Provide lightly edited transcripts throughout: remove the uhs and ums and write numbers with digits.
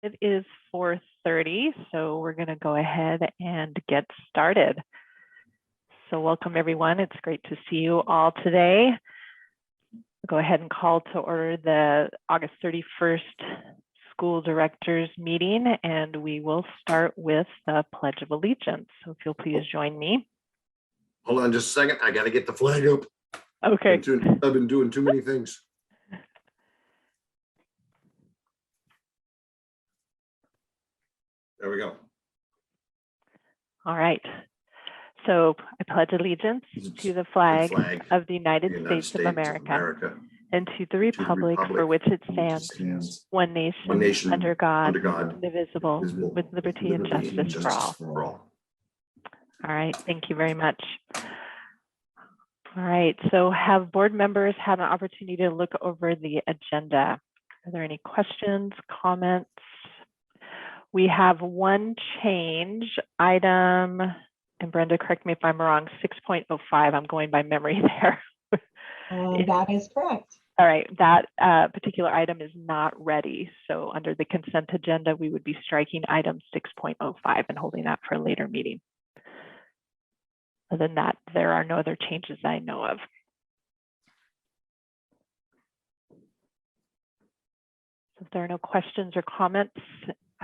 It is 4:30, so we're going to go ahead and get started. So welcome everyone. It's great to see you all today. I'll go ahead and call to order the August 31st School Directors Meeting, and we will start with the Pledge of Allegiance. So if you'll please join me. Hold on just a second. I got to get the flag up. Okay. I've been doing too many things. There we go. All right. So I pledge allegiance to the flag of the United States of America and to the republic for which it stands, one nation under God, indivisible, with liberty and justice for all. All right. Thank you very much. All right. So have board members had an opportunity to look over the agenda? Are there any questions, comments? We have one change item, and Brenda, correct me if I'm wrong, 6.05. I'm going by memory there. That is correct. All right, that particular item is not ready. So under the consent agenda, we would be striking item 6.05 and holding that for a later meeting. Other than that, there are no other changes I know of. So if there are no questions or comments,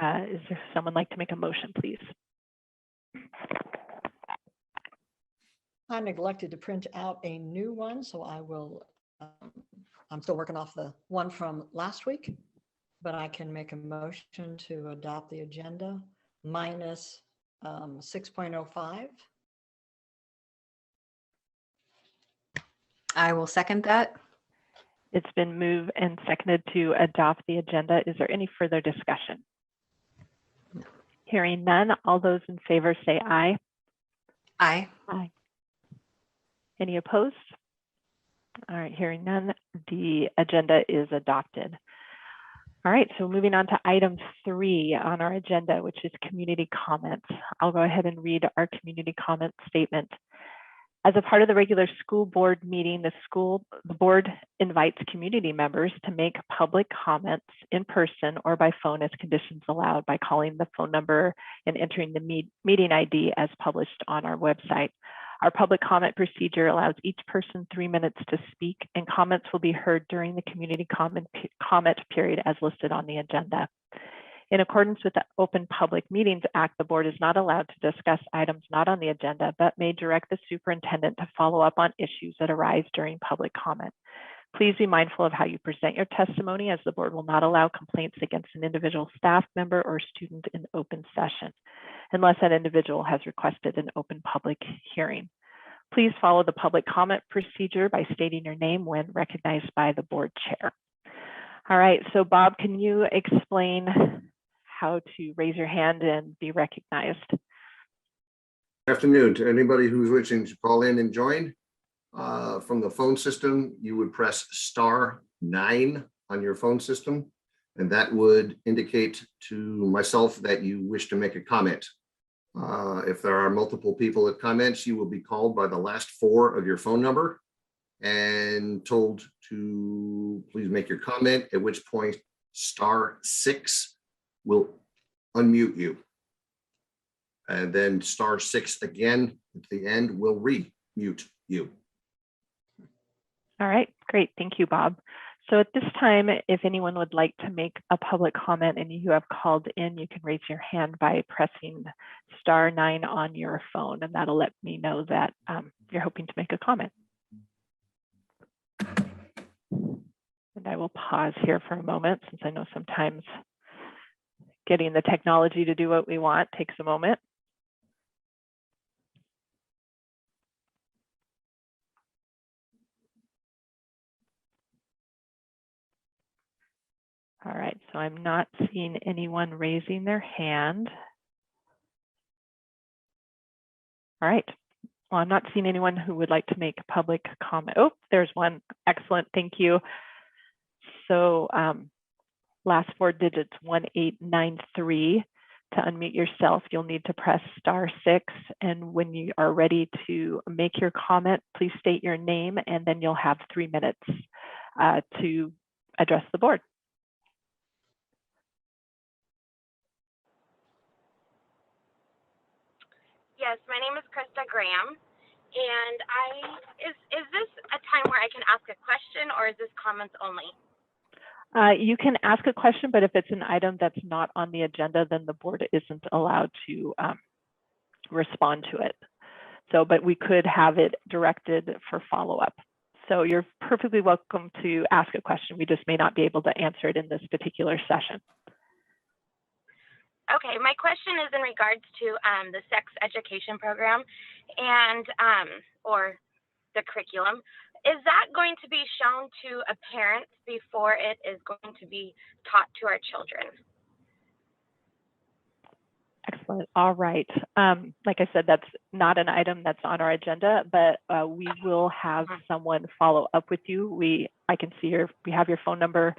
is there someone like to make a motion, please? I neglected to print out a new one, so I will, I'm still working off the one from last week, but I can make a motion to adopt the agenda minus 6.05. I will second that. It's been moved and seconded to adopt the agenda. Is there any further discussion? Hearing none, all those in favor say aye. Aye. Aye. Any opposed? All right, hearing none, the agenda is adopted. All right, so moving on to item 3 on our agenda, which is community comments. I'll go ahead and read our community comment statement. As a part of the regular school board meeting, the board invites community members to make public comments in person or by phone as conditions allowed by calling the phone number and entering the meeting ID as published on our website. Our public comment procedure allows each person 3 minutes to speak, and comments will be heard during the community comment period as listed on the agenda. In accordance with the Open Public Meetings Act, the board is not allowed to discuss items not on the agenda, but may direct the superintendent to follow up on issues that arise during public comment. Please be mindful of how you present your testimony, as the board will not allow complaints against an individual staff member or student in open session, unless that individual has requested an open public hearing. Please follow the public comment procedure by stating your name when recognized by the board chair. All right, so Bob, can you explain how to raise your hand and be recognized? Good afternoon to anybody who's wishing to call in and join. From the phone system, you would press *9 on your phone system, and that would indicate to myself that you wish to make a comment. If there are multiple people that comment, you will be called by the last 4 of your phone number and told to please make your comment, at which point *6 will unmute you. And then *6 again at the end will re-mute you. All right, great. Thank you, Bob. So at this time, if anyone would like to make a public comment and you have called in, you can raise your hand by pressing *9 on your phone, and that'll let me know that you're hoping to make a comment. And I will pause here for a moment, since I know sometimes getting the technology to do what we want takes a moment. All right, so I'm not seeing anyone raising their hand. All right, well, I'm not seeing anyone who would like to make a public comment. Oh, there's one. Excellent, thank you. So last 4 digits, 1893. To unmute yourself, you'll need to press *6. And when you are ready to make your comment, please state your name, and then you'll have 3 minutes to address the board. Yes, my name is Krista Graham, and is this a time where I can ask a question, or is this comments only? You can ask a question, but if it's an item that's not on the agenda, then the board isn't allowed to respond to it. So, but we could have it directed for follow-up. So you're perfectly welcome to ask a question. We just may not be able to answer it in this particular session. Okay, my question is in regards to the sex education program and or the curriculum. Is that going to be shown to a parent before it is going to be taught to our children? Excellent. All right. Like I said, that's not an item that's on our agenda, but we will have someone follow up with you. I can see we have your phone number,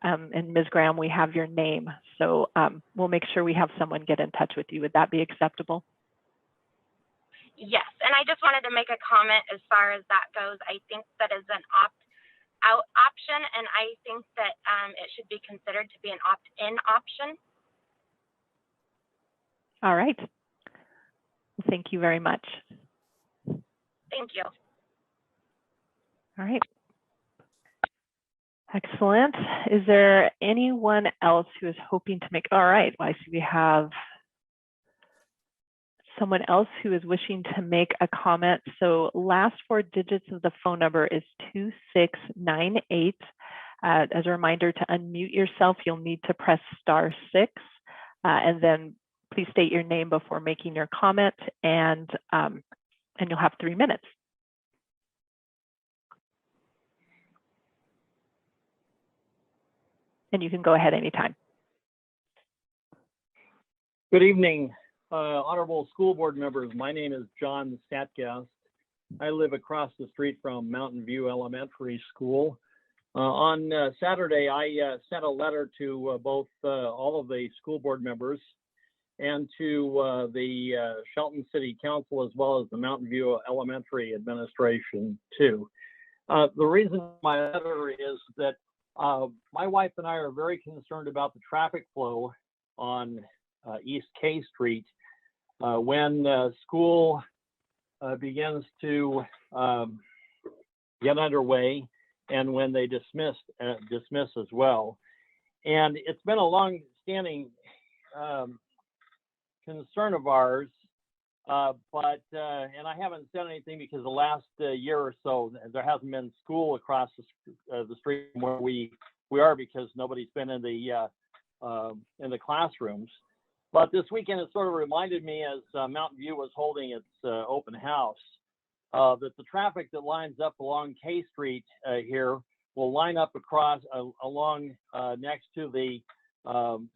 and Ms. Graham, we have your name. So we'll make sure we have someone get in touch with you. Would that be acceptable? Yes, and I just wanted to make a comment as far as that goes. I think that is an opt-out option, and I think that it should be considered to be an opt-in option. All right. Thank you very much. Thank you. All right. Excellent. Is there anyone else who is hoping to make, all right, well, I see we have someone else who is wishing to make a comment. So last 4 digits of the phone number is 2698. As a reminder, to unmute yourself, you'll need to press *6, and then please state your name before making your comment, and you'll have 3 minutes. And you can go ahead anytime. Good evening, honorable school board members. My name is John Statgast. I live across the street from Mountain View Elementary School. On Saturday, I sent a letter to both all of the school board members and to the Shelton City Council, as well as the Mountain View Elementary Administration too. The reason my letter is that my wife and I are very concerned about the traffic flow on East K Street when school begins to get underway and when they dismiss as well. And it's been a long-standing concern of ours, and I haven't said anything because the last year or so there hasn't been school across the street where we are, because nobody's been in the classrooms. But this weekend it sort of reminded me, as Mountain View was holding its open house, that the traffic that lines up along K Street here will line up across along next to the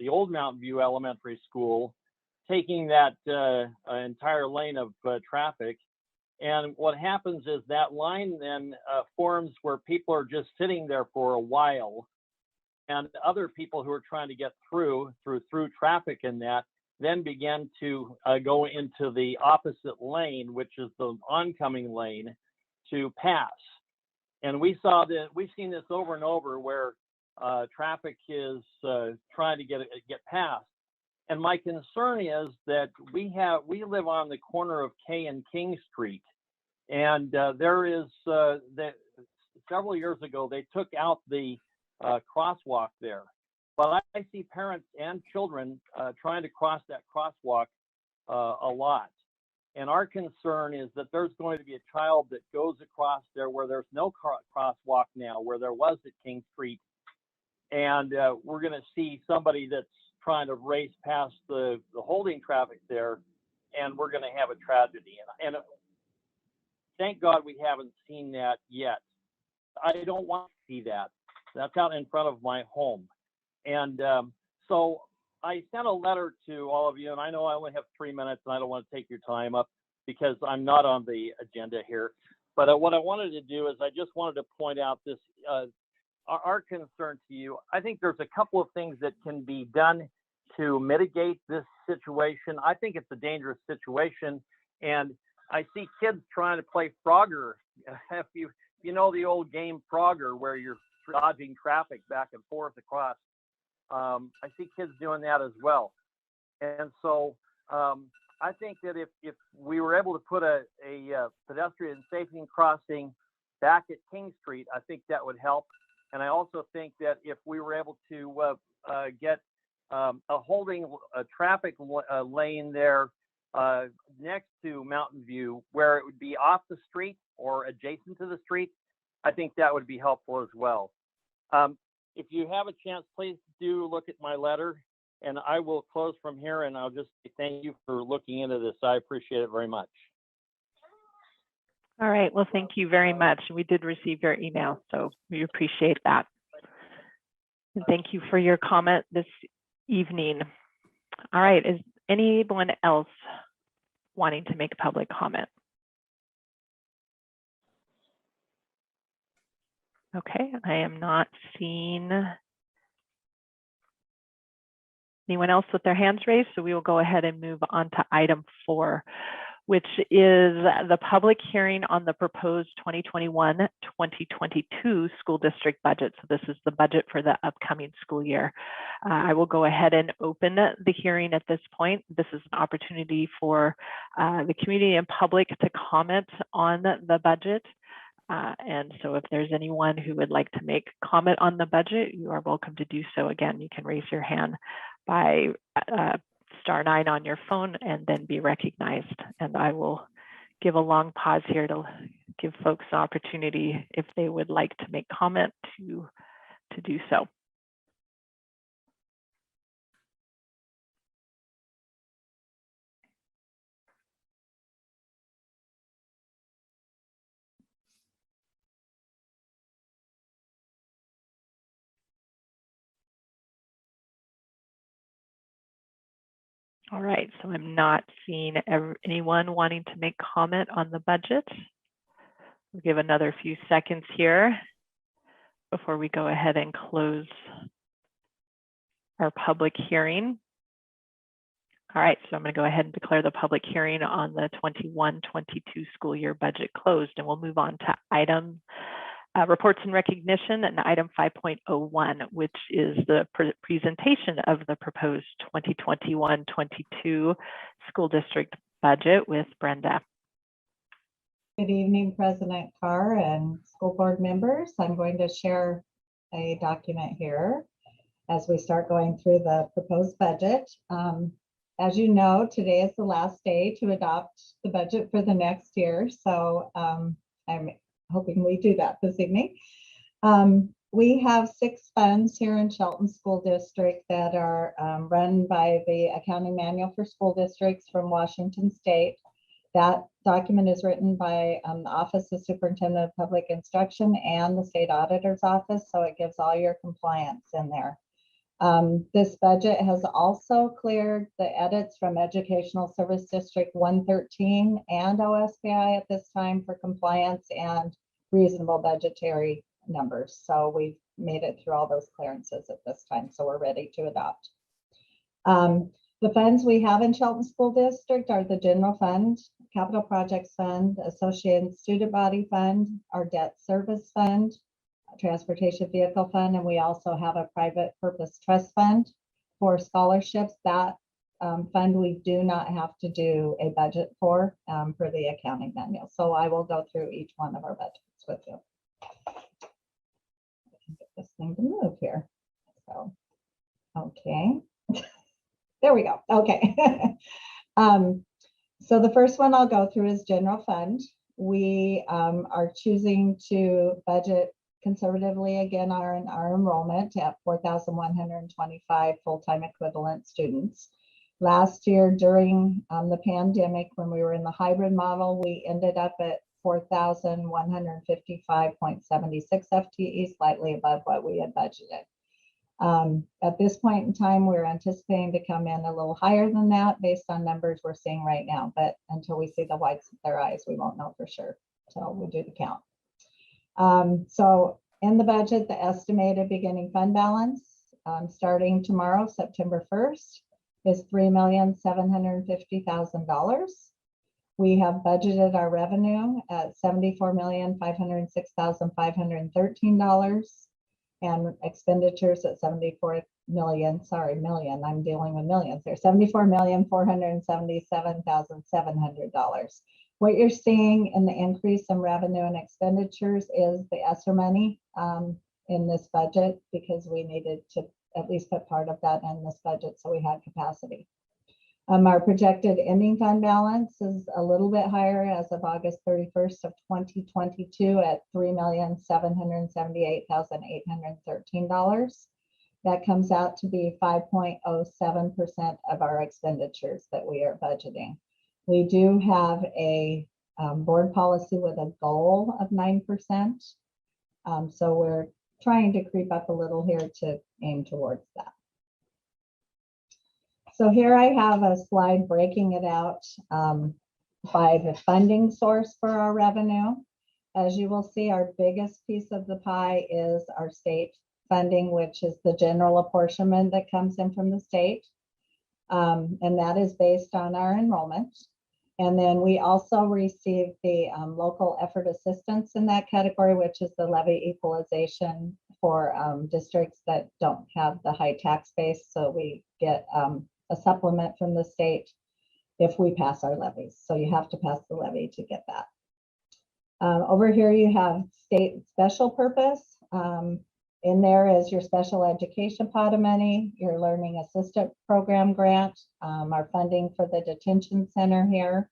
old Mountain View Elementary School, taking that entire lane of traffic. And what happens is that line then forms where people are just sitting there for a while, and other people who are trying to get through traffic in that then begin to go into the opposite lane, which is the oncoming lane, to pass. And we've seen this over and over, where traffic is trying to get past. And my concern is that we live on the corner of K and King Street, and there is several years ago they took out the crosswalk there, but I see parents and children trying to cross that crosswalk a lot. And our concern is that there's going to be a child that goes across there where there's no crosswalk now, where there was at King Street, and we're going to see somebody that's trying to race past the holding traffic there, and we're going to have a tragedy. And thank God we haven't seen that yet. I don't want to see that. That's out in front of my home. And so I sent a letter to all of you, and I know I only have 3 minutes, and I don't want to take your time up because I'm not on the agenda here. But what I wanted to do is I just wanted to point out this, our concern to you. I think there's a couple of things that can be done to mitigate this situation. I think it's a dangerous situation, and I see kids trying to play Frogger. If you know the old game Frogger, where you're dodging traffic back and forth across, I see kids doing that as well. And so I I think that if we were able to put a pedestrian safety crossing back at King Street, I think that would help. And I also think that if we were able to get a traffic lane there next to Mountain View, where it would be off the street or adjacent to the street, I think that would be helpful as well. If you have a chance, please do look at my letter, and I will close from here, and I'll just say thank you for looking into this. I appreciate it very much. All right, well, thank you very much. We did receive your email, so we appreciate that. And thank you for your comment this evening. All right, is anyone else wanting to make a public comment? Okay, I am not seeing anyone else with their hands raised, so we will go ahead and move on to item 4, which is the public hearing on the proposed 2021-2022 school district budget. So this is the budget for the upcoming school year. I will go ahead and open the hearing at this point. This is an opportunity for the community and public to comment on the budget. And so if there's anyone who would like to make comment on the budget, you are welcome to do so. Again, you can raise your hand by *9 on your phone and then be recognized. And I will give a long pause here to give folks the opportunity, if they would like to make comment, to do so. All right, so I'm not seeing anyone wanting to make comment on the budget. We'll give another few seconds here before we go ahead and close our public hearing. All right, so I'm going to go ahead and declare the public hearing on the 21-22 school year budget closed, and we'll move on to item reports and recognition, and item 5.01, which is the presentation of the proposed 2021-22 school district budget with Brenda. Good evening, President Carr and school board members. I'm going to share a document here as we start going through the proposed budget. As you know, today is the last day to adopt the budget for the next year. So I'm hoping we do that this evening. We have 6 funds here in Shelton School District that are run by the Accounting Manual for School Districts from Washington State. That document is written by the Office of Superintendent of Public Instruction and the State Auditor's Office, so it gives all your compliance in there. This budget has also cleared the edits from Educational Service District 113 and OSBI at this time for compliance and reasonable budgetary numbers. So we've made it through all those clearances at this time, so we're ready to adopt. The funds we have in Shelton School District are the General Fund, Capital Projects Fund, Associated Student Body Fund, our Debt Service Fund, Transportation Vehicle Fund, and we also have a Private Purpose Trust Fund for scholarships. That fund we do not have to do a budget for the accounting manual. So I will go through each one of our budgets with you. I can get this thing to move here. So, okay. There we go. Okay. So the first one I'll go through is General Fund. We are choosing to budget conservatively again our enrollment at 4,125 full-time equivalent students. Last year during the pandemic, when we were in the hybrid model, we ended up at 4,155.76 FTE, slightly above what we had budgeted. At this point in time, we're anticipating to come in a little higher than that based on numbers we're seeing right now, but until we see the whites of their eyes, we won't know for sure until we do the count. So in the budget, the estimated beginning fund balance starting tomorrow, September 1st, is $3,750,000. We have budgeted our revenue at $74,506,513. and expenditures at 74 million, sorry, million, I'm dealing with millions here, $74,477,700. What you're seeing in the increase in revenue and expenditures is the ESSER money in this budget, because we needed to at least put part of that in this budget so we had capacity. Our projected ending fund balance is a little bit higher as of August 31st of 2022 at $3,778,813. That comes out to be 5.07% of our expenditures that we are budgeting. We do have a board policy with a goal of 9%. So we're trying to creep up a little here to aim towards that. So here I have a slide breaking it out by the funding source for our revenue. As you will see, our biggest piece of the pie is our state funding, which is the general apportionment that comes in from the state. And that is based on our enrollment. And then we also receive the local effort assistance in that category, which is the levy equalization for districts that don't have the high tax base. So we get a supplement from the state if we pass our levies. So you have to pass the levy to get that. Over here you have state special purpose. In there is your special education pot of money, your learning assistant program grant, our funding for the detention center here,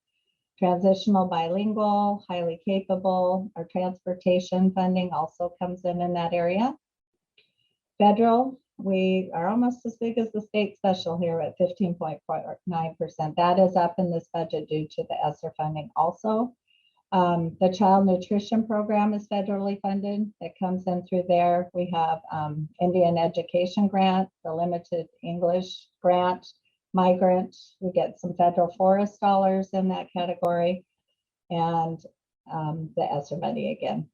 transitional bilingual, highly capable, our transportation funding also comes in that area. Federal, we are almost as big as the state special here at 15.49%. That is up in this budget due to the ESSER funding also. The child nutrition program is federally funded. It comes in through there. We have Indian education grant, the limited English grant, migrant. We get some federal forest dollars in that category, and the ESSER money again.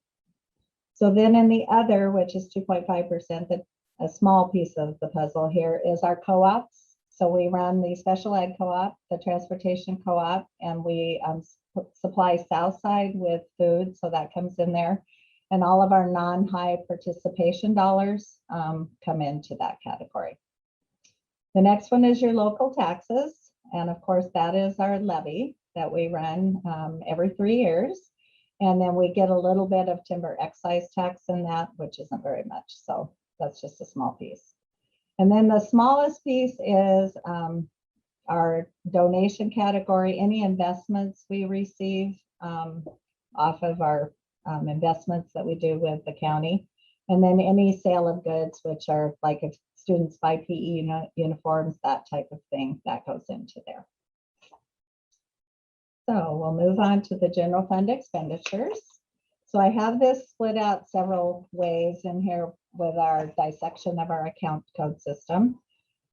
So then in the other, which is 2.5%, a small piece of the puzzle here is our co-ops. So we run the special ed co-op, the transportation co-op, and we supply Southside with food, so that comes in there. And all of our non-high participation dollars come into that category. The next one is your local taxes. And of course, that is our levy that we run every 3 years. And then we get a little bit of timber excise tax in that, which isn't very much. So that's just a small piece. And then the smallest piece is our donation category, any investments we receive off of our investments that we do with the county. And then any sale of goods, which are like if students buy PE uniforms, that type of thing, that goes into there. So we'll move on to the general fund expenditures. So I have this split out several ways in here with our dissection of our account code system.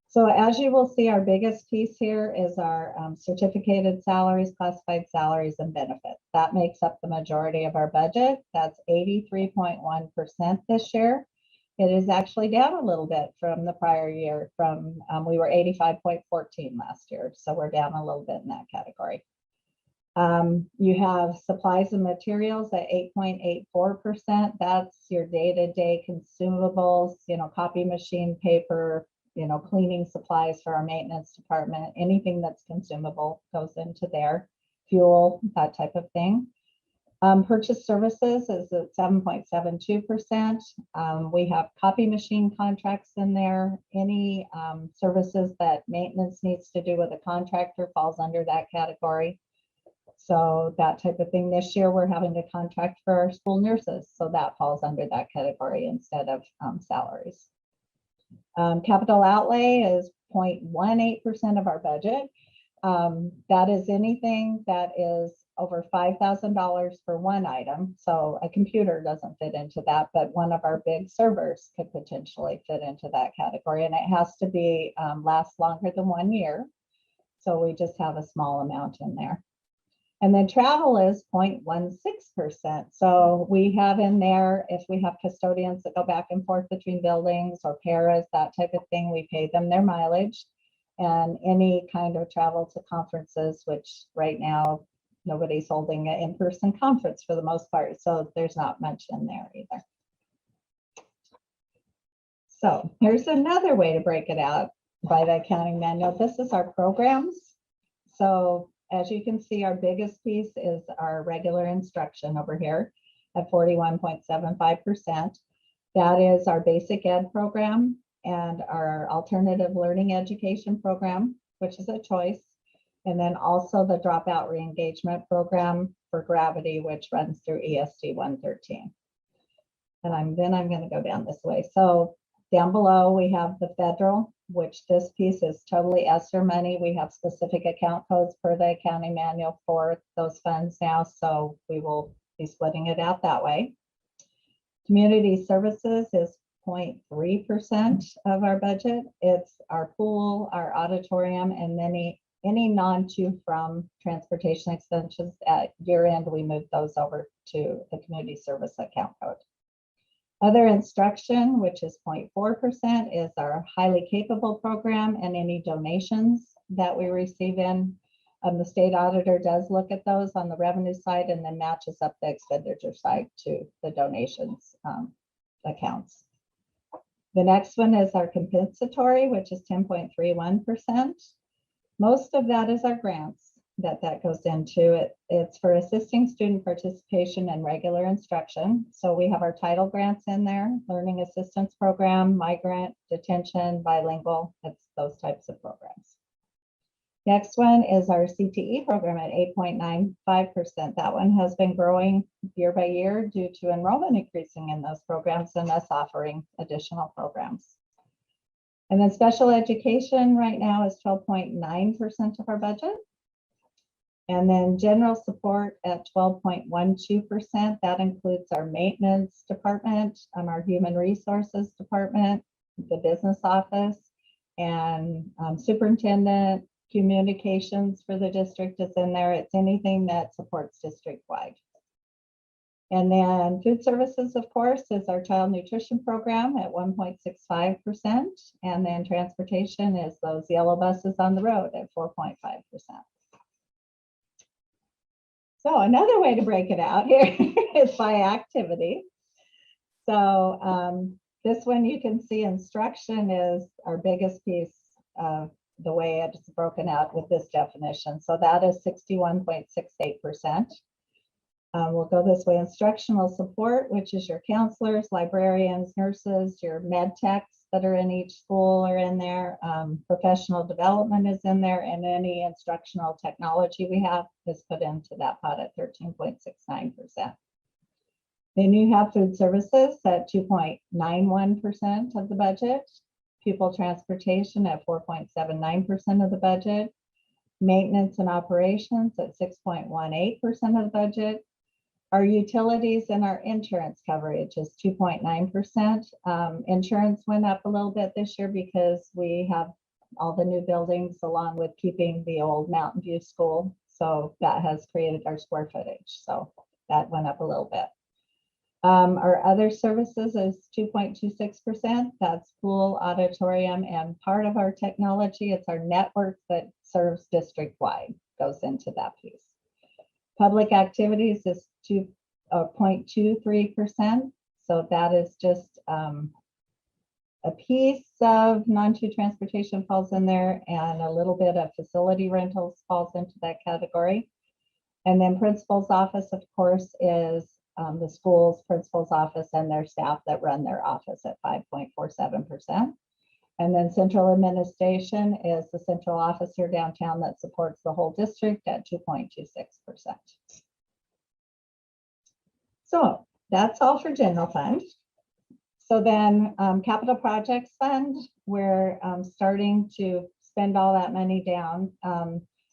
So as you will see, our biggest piece here is our certificated salaries, classified salaries, and benefits. That makes up the majority of our budget. That's 83.1% this year. It is actually down a little bit from the prior year. We were 85.14 last year, so we're down a little bit in that category. You have supplies and materials at 8.84%. That's your day-to-day consumables, copy machine, paper, cleaning supplies for our maintenance department. Anything that's consumable goes into there. Fuel, that type of thing. Purchase services is at 7.72%. We have copy machine contracts in there. Any services that maintenance needs to do with a contractor falls under that category. So that type of thing. This year, we're having to contract for our school nurses. So that falls under that category instead of salaries. Capital outlay is 0.18% of our budget. That is anything that is over $5,000 for one item. So a computer doesn't fit into that, but one of our big servers could potentially fit into that category. And it has to be last longer than 1 year. So we just have a small amount in there. And then travel is 0.16%. So we have in there, if we have custodians that go back and forth between buildings or paras, that type of thing, we pay them their mileage. And any kind of travel to conferences, which right now, nobody's holding an in-person conference for the most part. So there's not much in there either. So here's another way to break it out by the accounting manual. This is our programs. So as you can see, our biggest piece is our regular instruction over here at 41.75%. That is our basic ed program and our alternative learning education program, which is a choice. And then also the dropout re-engagement program for Gravity, which runs through ESD 113. And I'm going to go down this way. So down below, we have the federal, which this piece is totally ESSER money. We have specific account codes per the accounting manual for those funds now. So we will be splitting it out that way. Community services is 0.3% of our budget. It's our pool, our auditorium, and any non-to from transportation expenses. At year end, we move those over to the community service account code. Other instruction, which is 0.4%, is our highly capable program and any donations that we receive in. The state auditor does look at those on the revenue side and then matches up the expenditure side to the donations accounts. The next one is our compensatory, which is 10.31%. Most of that is our grants that goes into it. It's for assisting student participation in regular instruction. So we have our title grants in there, learning assistance program, migrant, detention, bilingual, it's those types of programs. Next one is our CTE program at 8.95%. That one has been growing year by year due to enrollment increasing in those programs and us offering additional programs. And then special education right now is 12.9% of our budget. And then general support at 12.12%. That includes our maintenance department, our human resources department, the business office, and superintendent. Communications for the district is in there. It's anything that supports district-wide. And then food services, of course, is our child nutrition program at 1.65%. And then transportation is those yellow buses on the road at 4.5%. So another way to break it out here is by activity. So this one you can see instruction is our biggest piece of the way it's broken out with this definition. So that is 61.68%. We'll go this way. Instructional support, which is your counselors, librarians, nurses, your med techs that are in each school are in there. Professional development is in there, and any instructional technology we have is put into that pot at 13.69%. Then you have food services at 2.91% of the budget. Pupil transportation at 4.79% of the budget. Maintenance and operations at 6.18% of the budget. Our utilities and our insurance coverage is 2.9%. Insurance went up a little bit this year because we have all the new buildings along with keeping the old Mountain View School. So that has created our square footage. So that went up a little bit. Our other services is 2.26%. That's pool, auditorium, and part of our technology. It's our network that serves district-wide, goes into that piece. Public activities is 0.23%. So that is just a piece of non-to transportation falls in there, and a little bit of facility rentals falls into that category. And then principal's office, of course, is the school's principal's office and their staff that run their office at 5.47%. And then central administration is the central office here downtown that supports the whole district at 2.26%. So that's all for general fund. So then capital projects fund, we're starting to spend all that money down.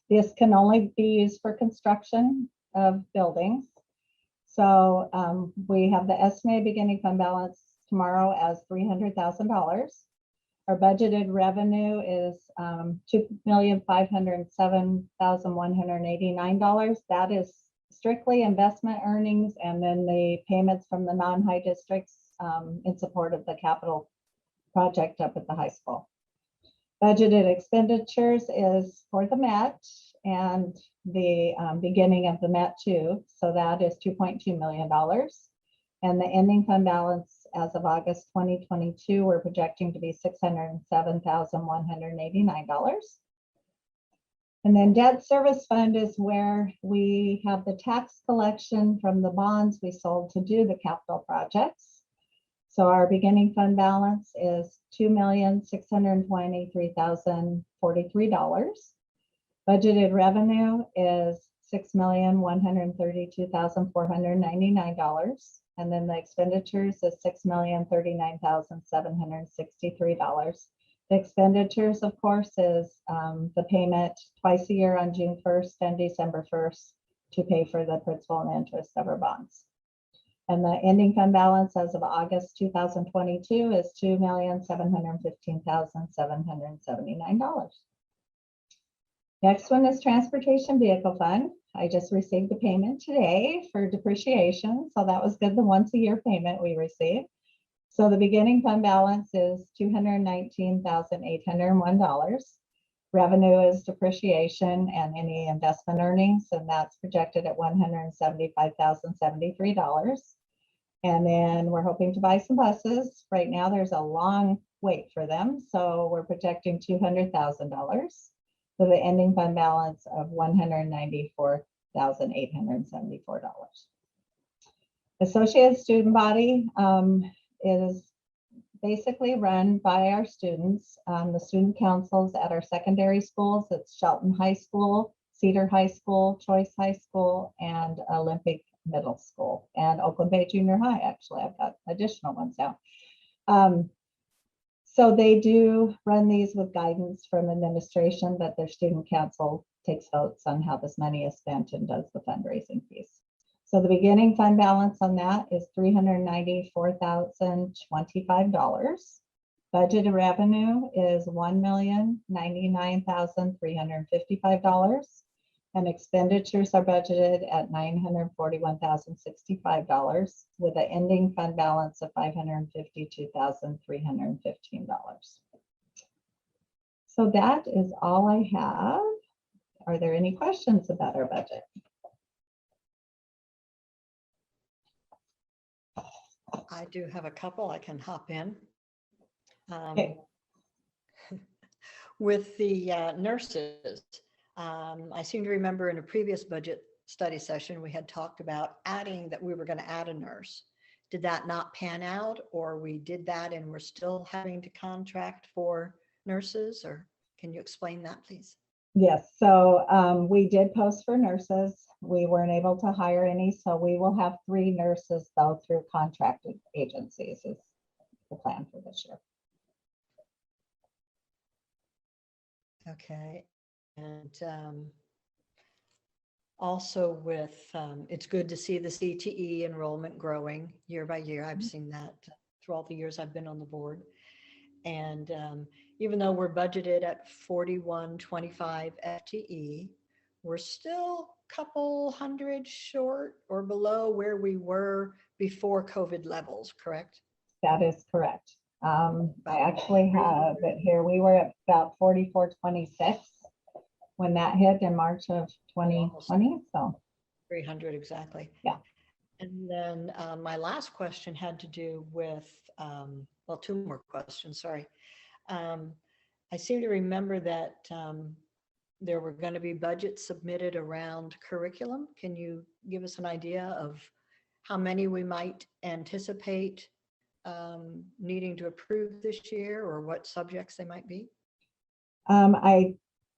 This can only be used for construction of buildings. So we have the estimated beginning fund balance tomorrow as $300,000. Our budgeted revenue is $2,507,189. That is strictly investment earnings, and then the payments from the non-high districts in support of the capital project up at the high school. Budgeted expenditures is for the Met and the beginning of the Met 2. So that is $2.2 million. And the ending fund balance as of August 2022, we're projecting to be $607,189. And then debt service fund is where we have the tax collection from the bonds we sold to do the capital projects. So our beginning fund balance is $2,623,043. Budgeted revenue is $6,132,499. And then the expenditures is $6,039,763. The expenditures, of course, is the payment twice a year on June 1st and December 1st to pay for the principal and interest of our bonds. And the ending fund balance as of August 2022 is $2,715,779. Next one is transportation vehicle fund. I just received a payment today for depreciation, so that was good, the once a year payment we received. So the beginning fund balance is $219,801. Revenue is depreciation and any investment earnings, and that's projected at $175,073. And then we're hoping to buy some buses. Right now, there's a long wait for them, so we're projecting $200,000 with an ending fund balance of $194,874. Associated student body is basically run by our students. The student councils at our secondary schools, it's Shelton High School, Cedar High School, Choice High School, and Olympic Middle School, and Oakland Bay Junior High. Actually, I've got additional ones now. So they do run these with guidance from administration, but their student council takes votes on how this money is spent and does the fundraising piece. So the beginning fund balance on that is $394,025. Budgeted revenue is $1,099,355. And expenditures are budgeted at $941,065 with an ending fund balance of $552,315. So that is all I have. Are there any questions about our budget? I do have a couple I can hop in. Okay. With the nurses, I seem to remember in a previous budget study session, we had talked about adding that we were going to add a nurse. Did that not pan out, or we did that and we're still having to contract for nurses, or can you explain that, please? Yes, so we did post for nurses. We weren't able to hire any, so we will have 3 nurses though through contracted agencies is the plan for this year. Okay, and also with, it's good to see the CTE enrollment growing year by year. I've seen that through all the years I've been on the board. And even though we're budgeted at 4125 FTE, we're still a couple hundred short or below where we were before COVID levels, correct? That is correct. I actually have it here. We were at about 4426 when that hit in March of 2020. So 300 exactly. Yeah. And then my last question had to do with, well, 2 more questions, sorry. I seem to remember that there were going to be budgets submitted around curriculum. Can you give us an idea of how many we might anticipate needing to approve this year, or what subjects they might be?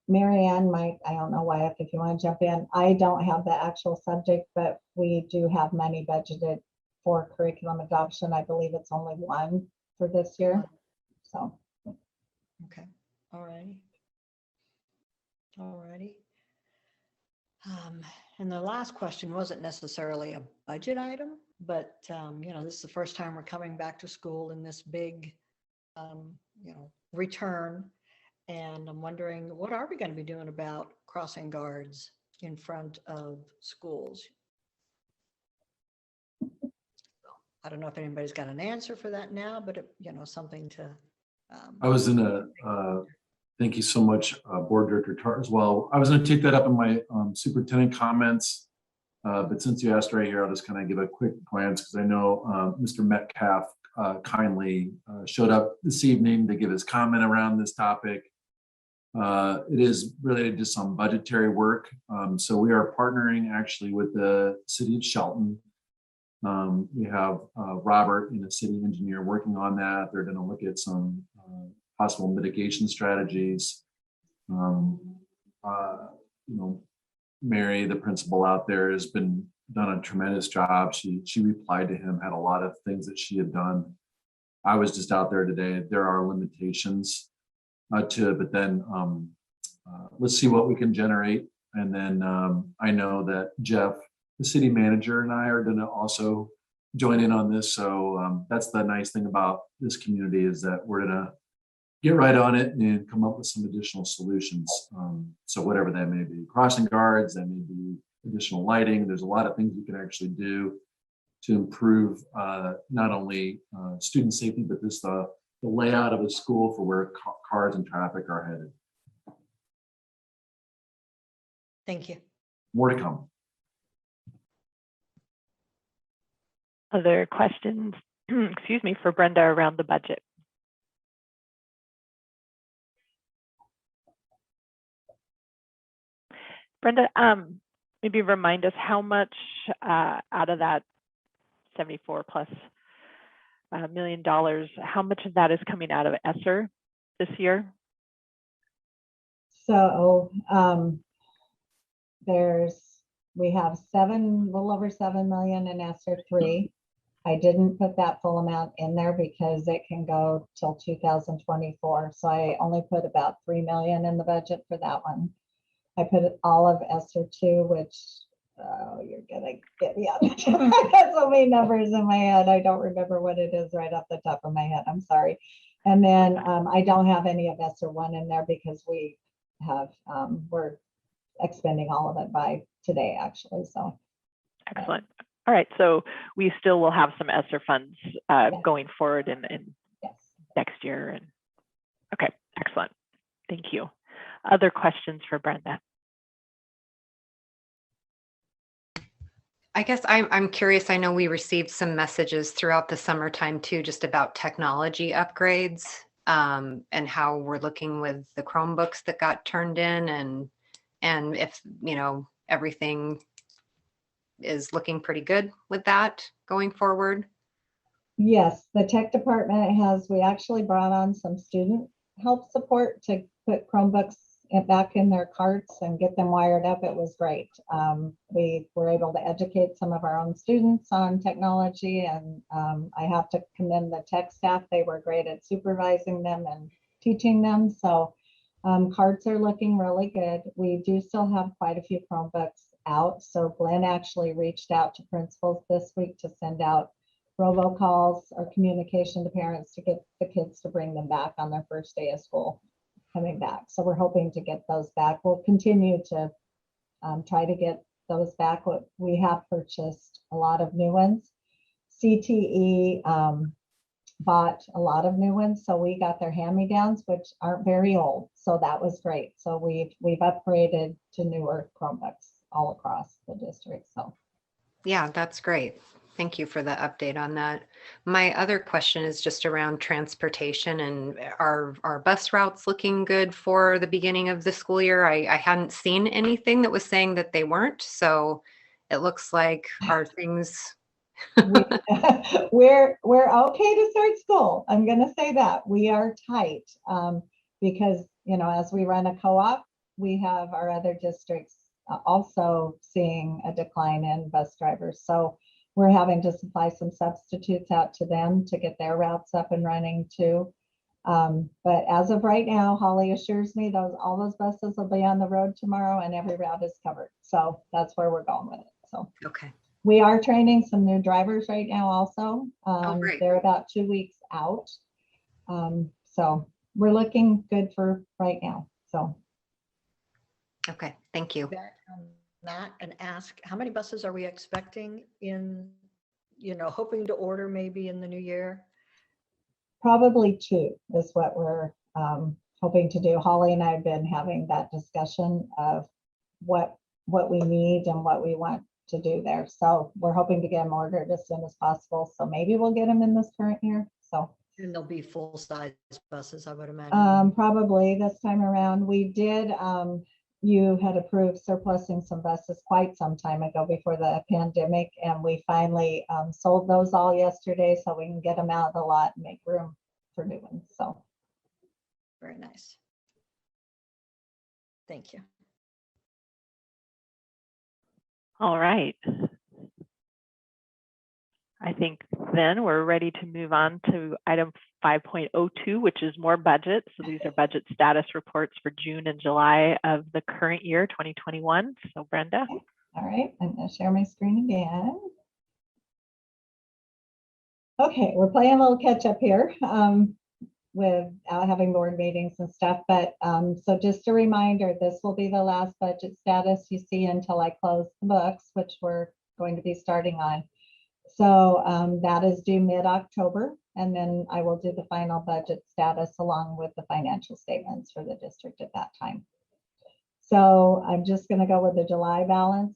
Marianne might, I don't know why, if you want to jump in. I don't have the actual subject, but we do have money budgeted for curriculum adoption. I believe it's only 1 for this year. So. Okay, all righty. All righty. And the last question wasn't necessarily a budget item, but you know, this is the first time we're coming back to school in this big, you know, return. And I'm wondering, what are we going to be doing about crossing guards in front of schools? I don't know if anybody's got an answer for that now, but you know, something to. I was in a, thank you so much, Board Director Tar as well. I was going to take that up in my superintendent comments. But since you asked right here, I'll just kind of give a quick glance because I know Mr. Metcalf kindly showed up this evening to give his comment around this topic. It is related to some budgetary work. So we are partnering actually with the city of Shelton. We have Robert and a city engineer working on that. They're going to look at some possible mitigation strategies. Mary, the principal out there, has done a tremendous job. She replied to him, had a lot of things that she had done. I was just out there today. There are limitations to it, but then let's see what we can generate. And then I know that Jeff, the city manager, and I are going to also join in on this. So that's the nice thing about this community, is that we're going to get right on it and come up with some additional solutions. So whatever that may be, crossing guards, that may be additional lighting. There's a lot of things you can actually do to improve not only student safety, but just the layout of a school for where cars and traffic are headed. Thank you. More to come. Other questions, excuse me, for Brenda around the budget? Brenda, maybe remind us how much out of that 74 plus $1 million, how much of that is coming out of ESSER this year? So we have a little over 7 million in ESSER 3. I didn't put that full amount in there because it can go till 2024. So I only put about 3 million in the budget for that one. I put all of ESSER 2, which you're gonna get me out. I got so many numbers in my head. I don't remember what it is right off the top of my head. I'm sorry. And then I don't have any of ESSER 1 in there because we have we're expending all of it by today, actually. So excellent. All right, so we still will have some ESSER funds going forward in yes. next year. And okay, excellent. Thank you. Other questions for Brenda? I guess I'm curious. I know we received some messages throughout the summertime too, just about technology upgrades and how we're looking with the Chromebooks that got turned in, and if everything is looking pretty good with that going forward. Yes, the tech department we actually brought on some student help support to put Chromebooks back in their carts and get them wired up. It was great. We were able to educate some of our own students on technology, and I have to commend the tech staff. They were great at supervising them and teaching them. So carts are looking really good. We do still have quite a few Chromebooks out. So Glenn actually reached out to principals this week to send out robocalls or communication to parents to get the kids to bring them back on their first day of school coming back. So we're hoping to get those back. We'll continue to try to get those back. We have purchased a lot of new ones. CTE bought a lot of new ones, so we got their hand-me-downs, which aren't very old. So that was great. So we've upgraded to newer Chromebooks all across the district. So yeah, that's great. Thank you for the update on that. My other question is just around transportation, and are bus routes looking good for the beginning of the school year? I hadn't seen anything that was saying that they weren't, so it looks like our things. we're okay to start school. I'm going to say that we are tight because as we run a co-op, we have our other districts also seeing a decline in bus drivers. So we're having to supply some substitutes out to them to get their routes up and running too. But as of right now, Holly assures me all those buses will be on the road tomorrow and every route is covered. So that's where we're going with it. So okay. We are training some new drivers right now also. Great. They're about 2 weeks out. So we're looking good for right now. So. Okay, thank you. That and ask, how many buses are we expecting in, hoping to order maybe in the new year? Probably 2 is what we're hoping to do. Holly and I have been having that discussion of what we need and what we want to do there. So we're hoping to get them ordered as soon as possible. So maybe we'll get them in this current year. So And they'll be full-size buses, I would imagine. probably this time around. We did, you had approved surplusing some buses quite some time ago before the pandemic, and we finally sold those all yesterday so we can get them out of the lot and make room for new ones. So Very nice. Thank you. All right. I think then we're ready to move on to item 5.02, which is more budget. So these are budget status reports for June and July of the current year, 2021. So Brenda. all right, I'm going to share my screen again. Okay, we're playing a little catch up here without having board meetings and stuff. But so just a reminder, this will be the last budget status you see until I close the books, which we're going to be starting on. So that is due mid-October, and then I will do the final budget status along with the financial statements for the district at that time. So I'm just going to go with the July balance.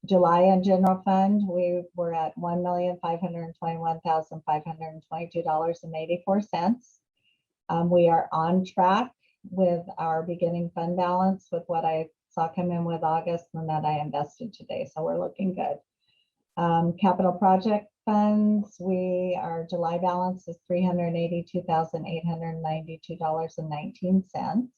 July in general fund, we were at $1,521,522.84. We are on track with our beginning fund balance with what I saw come in with August and that I invested today. So we're looking good. Capital project funds, our July balance is $382,892.19.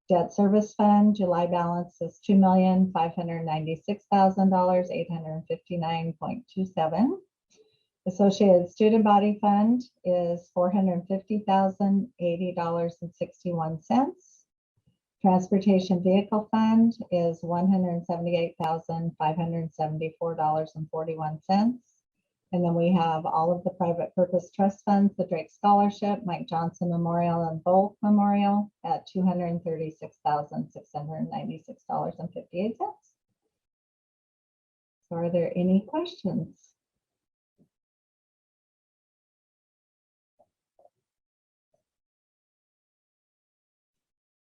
Debt service fund, July balance is $2,596,859.27. Associated student body fund is $450,080.61. Transportation vehicle fund is $178,574.41. And then we have all of the private purpose trust funds, the Drake Scholarship, Mike Johnson Memorial, and Volk Memorial at $236,696.58. So are there any questions?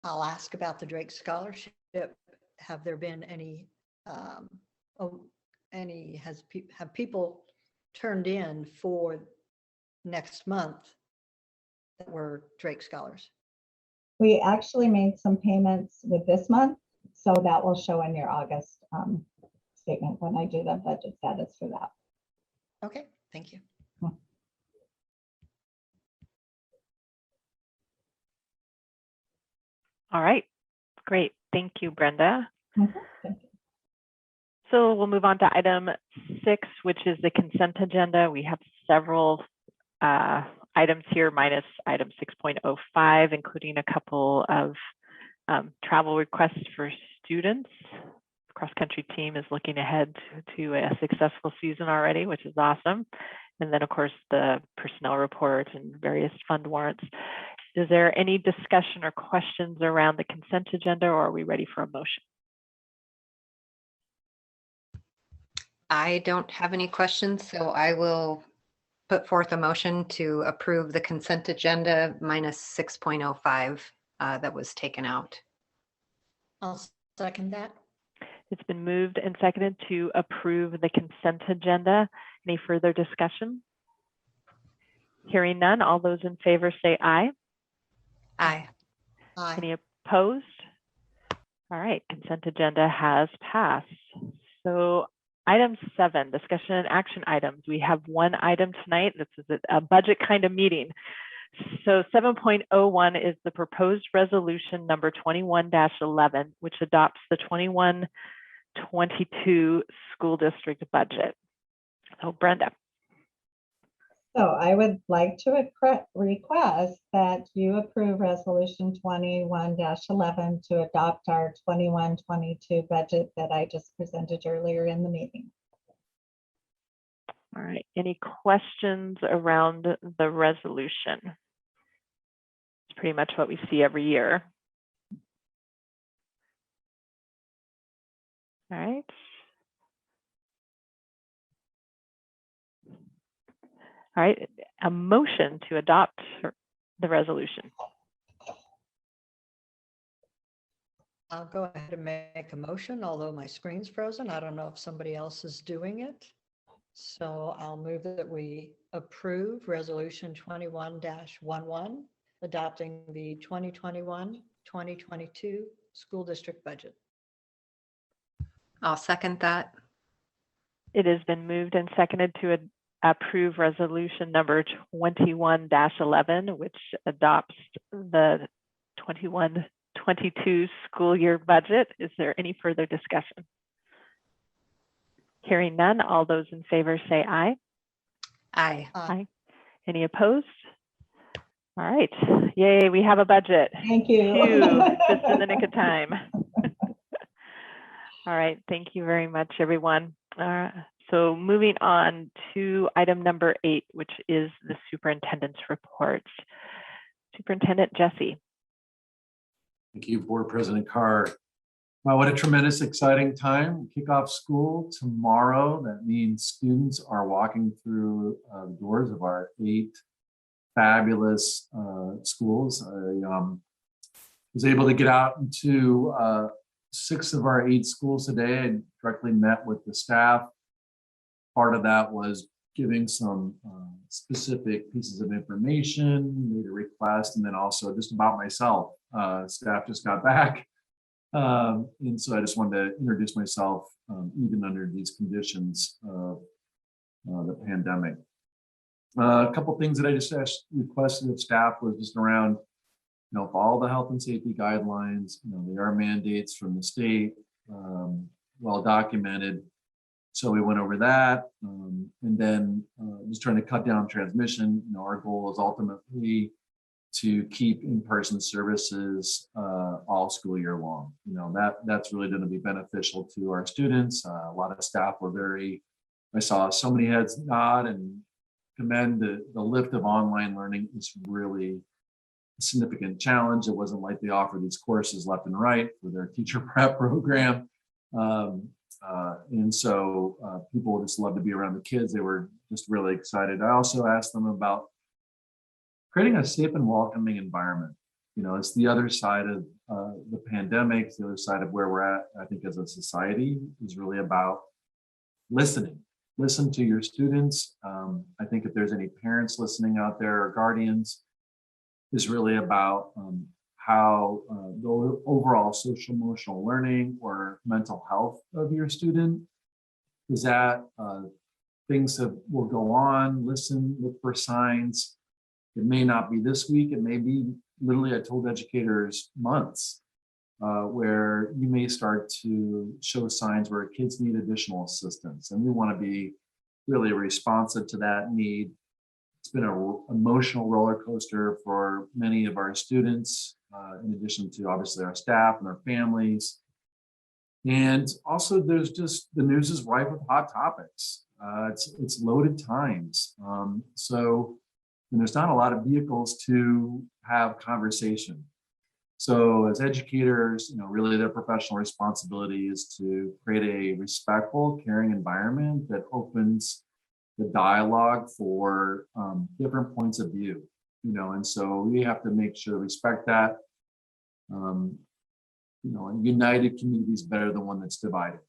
I'll ask about the Drake Scholarship. Have there been any, have people turned in for next month that were Drake Scholars? We actually made some payments with this month, so that will show in your August statement when I do the budget status for that. Okay, thank you. All right, great. Thank you, Brenda. Thank you. So we'll move on to item 6, which is the consent agenda. We have several items here minus item 6.05, including a couple of travel requests for students. The cross-country team is looking ahead to a successful season already, which is awesome. And then, of course, the personnel report and various fund warrants. Is there any discussion or questions around the consent agenda, or are we ready for a motion? I don't have any questions, so I will put forth a motion to approve the consent agenda minus 6.05 that was taken out. I'll second that. It's been moved and seconded to approve the consent agenda. Any further discussion? Hearing none, all those in favor say aye. Aye. Aye. Any opposed? All right, consent agenda has passed. So item 7, discussion and action items. We have one item tonight. This is a budget kind of meeting. So 7.01 is the proposed resolution number 21-11, which adopts the 21-22 school district budget. So Brenda. So I would like to request that you approve resolution 21-11 to adopt our 21-22 budget that I just presented earlier in the meeting. All right, any questions around the resolution? It's pretty much what we see every year. All right. All right, a motion to adopt the resolution. I'll go ahead and make a motion, although my screen's frozen. I don't know if somebody else is doing it. So I'll move that we approve Resolution 21-11, adopting the 2021-2022 school district budget. I'll second that. It has been moved and seconded to approve resolution number 21-11, which adopts the 21-22 school year budget. Is there any further discussion? Hearing none, all those in favor say aye. Aye. Aye. Any opposed? All right, yay, we have a budget. Thank you. Phew, just in the nick of time. All right, thank you very much, everyone. So moving on to item number 8, which is the superintendent's report. Superintendent Jesse. Thank you, Board President Carr. Wow, what a tremendous, exciting time. Kick off school tomorrow. That means students are walking through the doors of our 8 fabulous schools. I was able to get out into 6 of our 8 schools today. I directly met with the staff. Part of that was giving some specific pieces of information, made a request, and then also just about myself. Staff just got back. And so I just wanted to introduce myself, even under these conditions of the pandemic. A couple things that I just requested of staff was just around, follow the health and safety guidelines. They are mandates from the state, well documented. So we went over that, and then just trying to cut down transmission. Our goal is ultimately to keep in-person services all school year long. That's really going to be beneficial to our students. A lot of staff were I saw so many heads nod and commend the lift of online learning is really a significant challenge. It wasn't like they offer these courses left and right for their teacher prep program. And so people just love to be around the kids. They were just really excited. I also asked them about creating a safe and welcoming environment. It's the other side of the pandemic, it's the other side of where we're at, I think, as a society, is really about listening. Listen to your students. I think if there's any parents listening out there or guardians, is really about how the overall social emotional learning or mental health of your student is that things that will go on, listen, look for signs. It may not be this week, it may be literally, I told educators, months, where you may start to show signs where kids need additional assistance. And we want to be really responsive to that need. It's been an emotional roller coaster for many of our students, in addition to obviously our staff and their families. And also there's just, the news is rife with hot topics. It's loaded times. So there's not a lot of vehicles to have conversation. So as educators, really their professional responsibility is to create a respectful, caring environment that opens the dialogue for different points of view, and so we have to make sure to respect that. A united community is better than one that's divided.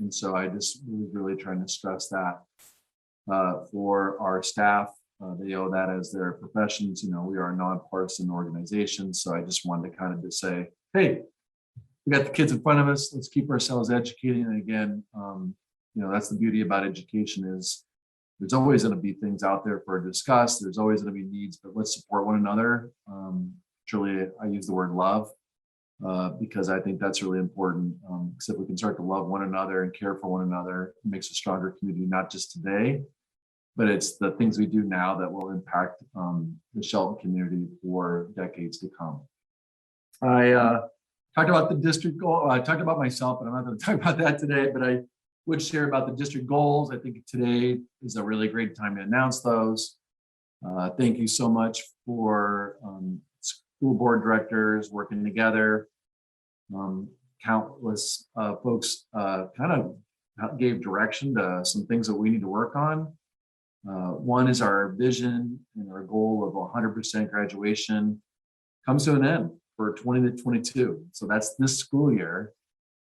And so I just really trying to stress that for our staff. They owe that as their professions. We are a nonpartisan organization. So I just wanted to kind of just say, hey, we got the kids in front of us. Let's keep ourselves educating. And again, that's the beauty about education is there's always going to be things out there for discuss. There's always going to be needs, but let's support one another. Truly, I use the word love because I think that's really important. Because if we can start to love one another and care for one another, it makes a stronger community, not just today, but it's the things we do now that will impact the Shelton community for decades to come. I talked about the district goal. I talked about myself, but I'm not going to talk about that today, but I would share about the district goals. I think today is a really great time to announce those. Thank you so much for school board directors working together. Countless folks kind of gave direction to some things that we need to work on. One is our vision and our goal of 100% graduation comes to an end for 20 to 22. So that's this school year.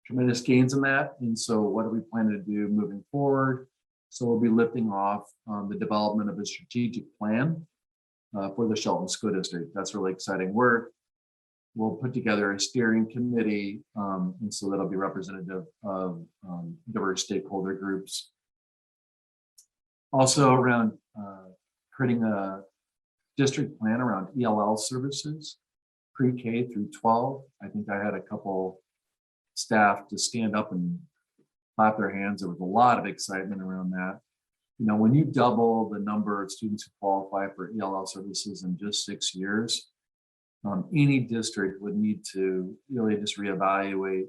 Tremendous gains in that. And so what do we plan to do moving forward? So we'll be lifting off the development of a strategic plan for the Shelton School District. That's really exciting work. We'll put together a steering committee, and so that'll be representative of diverse stakeholder groups. Also around creating a district plan around ELL services, pre-K through 12. I think I had a couple staff to stand up and clap their hands. There was a lot of excitement around that. You know, when you double the number of students who qualify for ELL services in just 6 years, any district would need to really just reevaluate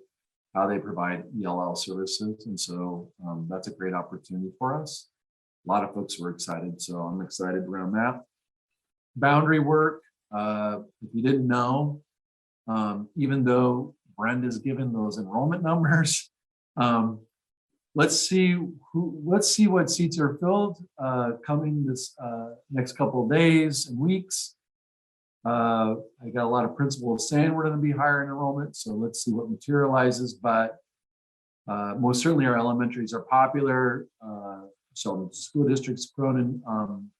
how they provide ELL services. And so that's a great opportunity for us. A lot of folks were excited, so I'm excited around that. Boundary work, if you didn't know, even though Brenda's given those enrollment numbers, let's see what seats are filled coming this next couple of days and weeks. I got a lot of principals saying we're going to be higher in enrollment, so let's see what materializes. But most certainly our elementaries are popular. So the school district's grown in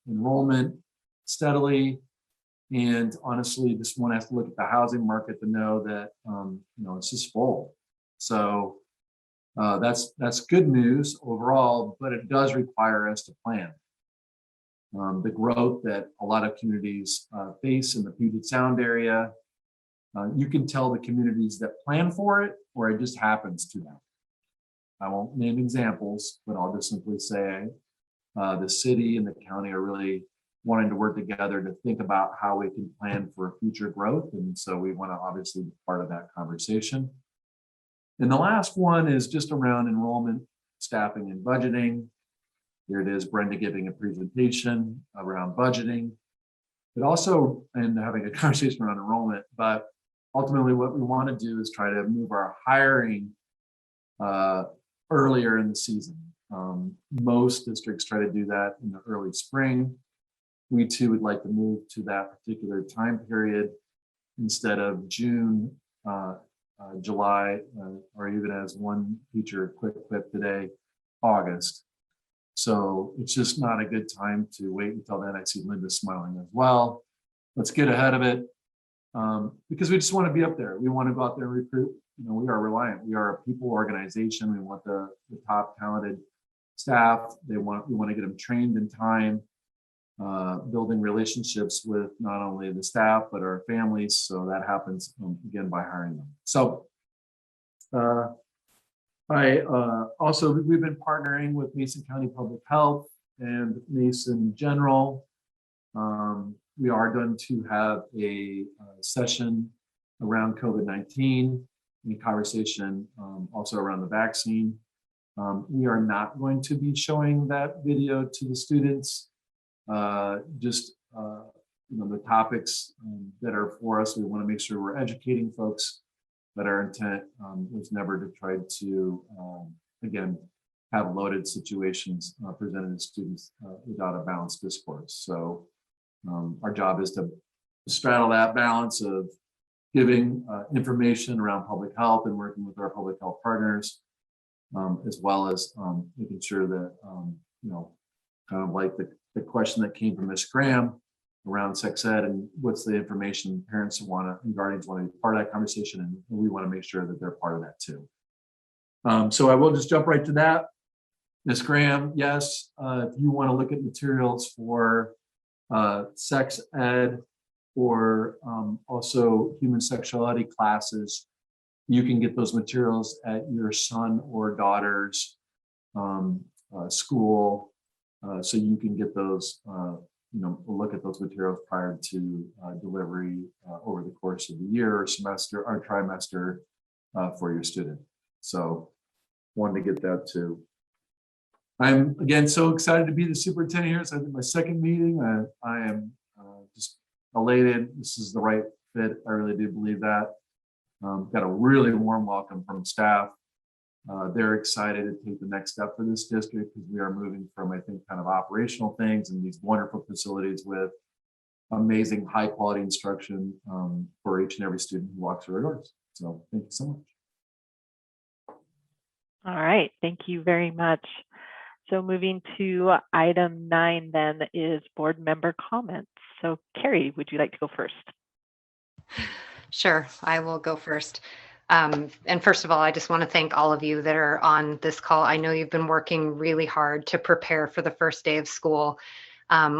enrollment steadily, and honestly, just one has to look at the housing market to know that it's just full. So that's good news overall, but it does require us to plan. The growth that a lot of communities face in the Puget Sound area, you can tell the communities that plan for it, or it just happens to them. I won't name examples, but I'll just simply say the city and the county are really wanting to work together to think about how we can plan for future growth. And so we want to obviously be part of that conversation. And the last one is just around enrollment, staffing, and budgeting. Here it is, Brenda giving a presentation around budgeting, but also and having a conversation around enrollment. But ultimately what we want to do is try to move our hiring earlier in the season. Most districts try to do that in the early spring. We too would like to move to that particular time period instead of June, July, or even as one teacher quick clip today, August. So it's just not a good time to wait until then. I see Linda smiling as well. Let's get ahead of it because we just want to be up there. We want to go out there and recruit. We are reliant. We are a people organization. We want the top talented staff. We want to get them trained in time, building relationships with not only the staff, but our families. So that happens again by hiring them. So we've been partnering with Mason County Public Health and Mason General. We are going to have a session around COVID-19, a conversation also around the vaccine. We are not going to be showing that video to the students, the topics that are for us. We want to make sure we're educating folks, but our intent was never to try to, again, have loaded situations presented to students without a balanced discourse. So our job is to straddle that balance of giving information around public health and working with our public health partners, as well as making sure that, kind of like the question that came from Ms. Graham around sex ed and what's the information parents and guardians want to be part of that conversation, and we want to make sure that they're part of that too. So I will just jump right to that. Ms. Graham, yes, if you want to look at materials for sex ed or also human sexuality classes, you can get those materials at your son or daughter's school. So you can get those, look at those materials prior to delivery over the course of the year or semester or trimester for your student. So wanted to get that too. I'm again so excited to be the superintendent here. So I did my second meeting. I am just elated. This is the right fit. I really do believe that. Got a really warm welcome from staff. They're excited to take the next step for this district because we are moving from, I think, kind of operational things and these wonderful facilities with amazing, high quality instruction for each and every student who walks through our doors. So thank you so much. All right, thank you very much. So moving to item 9 then is board member comments. So Carrie, would you like to go first? Sure, I will go first. And first of all, I just want to thank all of you that are on this call. I know you've been working really hard to prepare for the first day of school,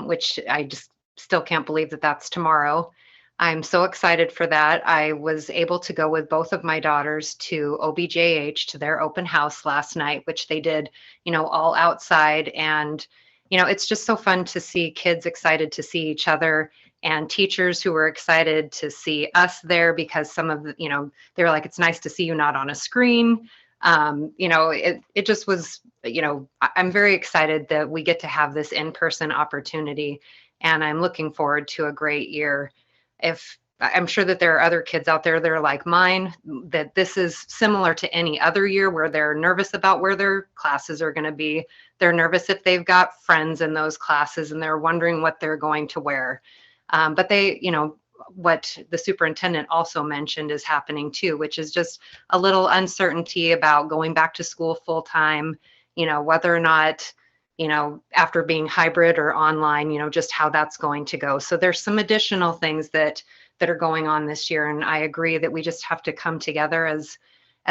which I just still can't believe that that's tomorrow. I'm so excited for that. I was able to go with both of my daughters to OBJH to their open house last night, which they did, all outside. And, it's just so fun to see kids excited to see each other and teachers who were excited to see us there because some of the, they were like, it's nice to see you not on a screen. It just was, I'm very excited that we get to have this in-person opportunity, and I'm looking forward to a great year. If I'm sure that there are other kids out there that are like mine, that this is similar to any other year where they're nervous about where their classes are going to be. They're nervous if they've got friends in those classes and they're wondering what they're going to wear. But they, what the superintendent also mentioned is happening too, which is just a little uncertainty about going back to school full time, whether or not, after being hybrid or online, just how that's going to go. So there's some additional things that are going on this year. And I agree that we just have to come together as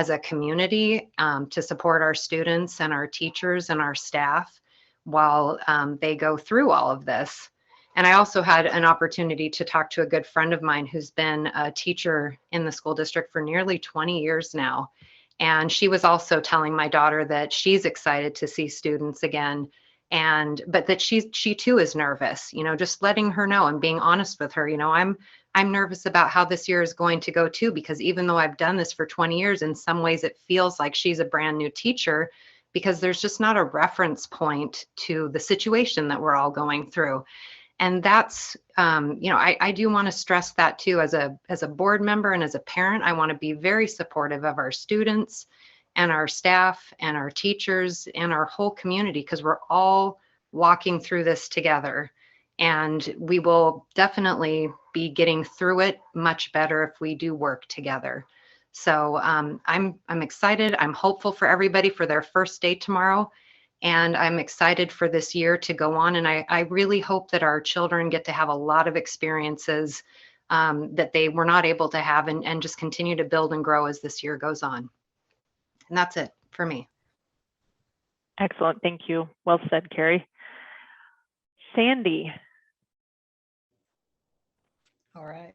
a community to support our students and our teachers and our staff while they go through all of this. And I also had an opportunity to talk to a good friend of mine who's been a teacher in the school district for nearly 20 years now. And she was also telling my daughter that she's excited to see students again, but that she too is nervous, just letting her know and being honest with her, I'm nervous about how this year is going to go too, because even though I've done this for 20 years, in some ways it feels like she's a brand new teacher because there's just not a reference point to the situation that we're all going through. And that's, I do want to stress that too, as a board member and as a parent, I want to be very supportive of our students and our staff and our teachers and our whole community, because we're all walking through this together. And we will definitely be getting through it much better if we do work together. So I'm excited. I'm hopeful for everybody for their first day tomorrow. And I'm excited for this year to go on. And I really hope that our children get to have a lot of experiences that they were not able to have, and just continue to build and grow as this year goes on. And that's it for me. Excellent. Thank you. Well said, Carrie. Sandy. All right.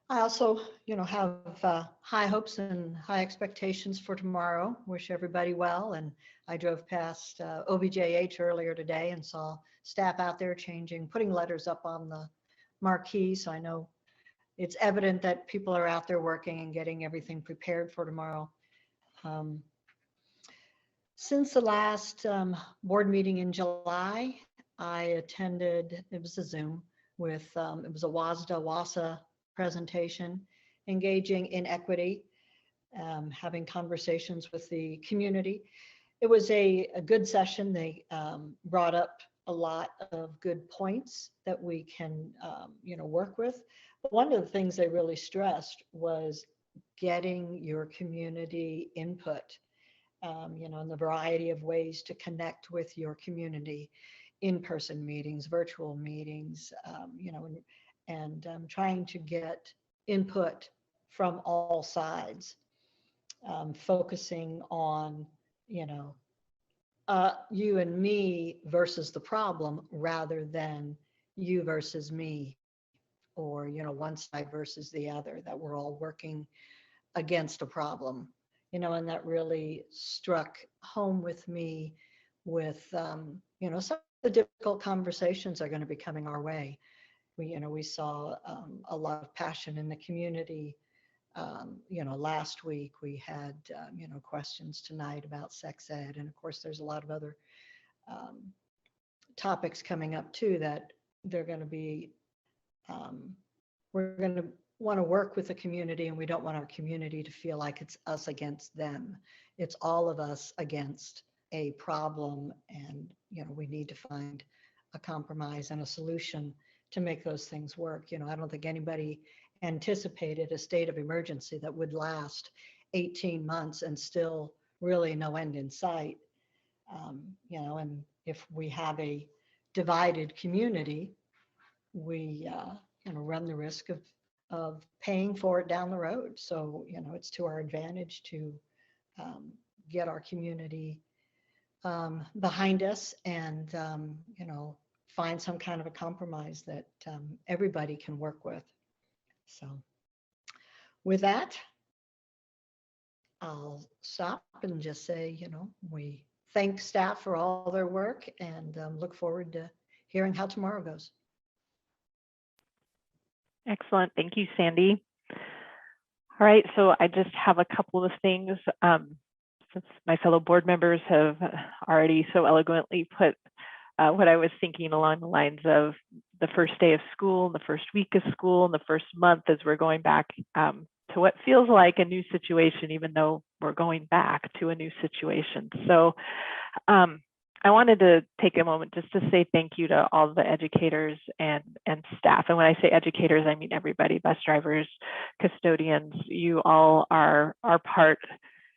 I also, have high hopes and high expectations for tomorrow. Wish everybody well. And I drove past OBJH earlier today and saw staff out there putting letters up on the marquee. So I know it's evident that people are out there working and getting everything prepared for tomorrow. Since the last board meeting in July, I attended, it was a Zoom with, it was a WASDA presentation, engaging in equity, having conversations with the community. It was a good session. They brought up a lot of good points that we can, work with. But one of the things they really stressed was getting your community input, in the variety of ways to connect with your community, in-person meetings, virtual meetings, and trying to get input from all sides, focusing on, you and me versus the problem rather than you versus me, or, one side versus the other, that we're all working against a problem, and that really struck home with me with, some of the difficult conversations are going to be coming our way. We saw a lot of passion in the community. Last week we had, questions tonight about sex ed. And of course, there's a lot of other topics coming up too that they're going to be, we're going to want to work with the community, and we don't want our community to feel like it's us against them. It's all of us against a problem. And, we need to find a compromise and a solution to make those things work. You know, I don't think anybody anticipated a state of emergency that would last 18 months and still really no end in sight. You know, and if we have a divided community, we you know, run the risk of paying for it down the road. So, you know, it's to our advantage to get our community behind us and, you know, find some kind of a compromise that everybody can work with. So with that, I'll stop and just say, you know, we thank staff for all their work and look forward to hearing how tomorrow goes. Excellent. Thank you, Sandy. All right, so I just have a couple of things. Since my fellow board members have already so eloquently put what I was thinking along the lines of the first day of school, the first week of school, and the first month as we're going back to what feels like a new situation, even though we're going back to a new situation. So I wanted to take a moment just to say thank you to all the educators and staff. And when I say educators, I mean everybody, bus drivers, custodians. You all are part.